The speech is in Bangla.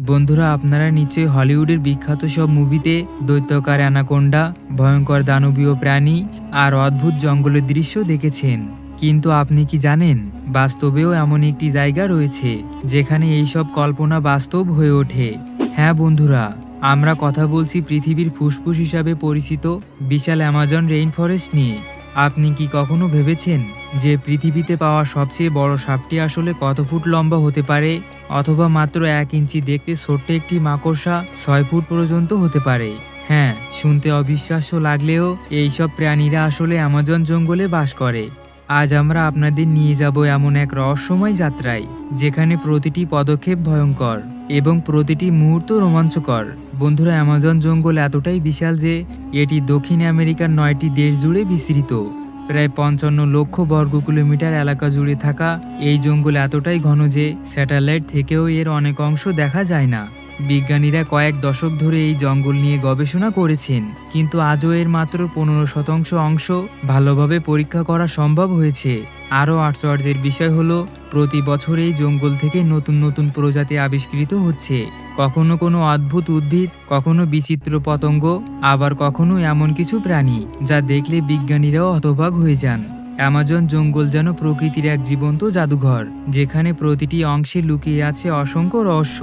বন্ধুরা, আপনারা নিশ্চয়ই হলিউডের বিখ্যাত সব মুভিতে দৈত্যাকার অ্যানাকোন্ডা, ভয়ঙ্কর দানবীয় প্রাণী আর অদ্ভুত জঙ্গলের দৃশ্য দেখেছেন। কিন্তু আপনি কি জানেন, বাস্তবেও এমন একটি জায়গা রয়েছে যেখানে এইসব কল্পনা বাস্তব হয়ে ওঠে। হ্যাঁ বন্ধুরা, আমরা কথা বলছি পৃথিবীর ফুসফুস হিসাবে পরিচিত বিশাল অ্যামাজন রেইন ফরেস্ট নিয়ে। আপনি কি কখনো ভেবেছেন যে পৃথিবীতে পাওয়া সবচেয়ে বড় সাপটি আসলে কত ফুট লম্বা হতে পারে? অথবা মাত্র 1 ইঞ্চি দেখতে ছোট্ট একটি মাকড়সা 6 ফুট পর্যন্ত হতে পারে। হ্যাঁ, শুনতে অবিশ্বাস্য লাগলেও এইসব প্রাণীরা আসলে অ্যামাজন জঙ্গলে বাস করে। আজ আমরা আপনাদের নিয়ে যাব এমন এক রহস্যময় যাত্রায়, যেখানে প্রতিটি পদক্ষেপ ভয়ঙ্কর এবং প্রতিটি মুহূর্ত রোমাঞ্চকর। বন্ধুরা, অ্যামাজন জঙ্গল এতটাই বিশাল যে এটি দক্ষিণ আমেরিকার 9টি দেশ জুড়ে বিস্তৃত। প্রায় 55 লক্ষ বর্গ কিলোমিটার এলাকা জুড়ে থাকা এই জঙ্গল এতটাই ঘন যে স্যাটেলাইট থেকেও এর অনেক অংশ দেখা যায় না। বিজ্ঞানীরা কয়েক দশক ধরে এই জঙ্গল নিয়ে গবেষণা করেছেন, কিন্তু আজও এর মাত্র 15% অংশ ভালোভাবে পরীক্ষা করা সম্ভব হয়েছে। আরও আশ্চর্যের বিষয় হলো, প্রতি বছর এই জঙ্গল থেকে নতুন নতুন প্রজাতি আবিষ্কৃত হচ্ছে। কখনো কোনো অদ্ভুত উদ্ভিদ, কখনো বিচিত্র পতঙ্গ, আবার কখনো এমন কিছু প্রাণী যা দেখলে বিজ্ঞানীরাও হতবাক হয়ে যান। অ্যামাজন জঙ্গল যেন প্রকৃতির এক জীবন্ত জাদুঘর, যেখানে প্রতিটি অংশে লুকিয়ে আছে অসংখ্য রহস্য।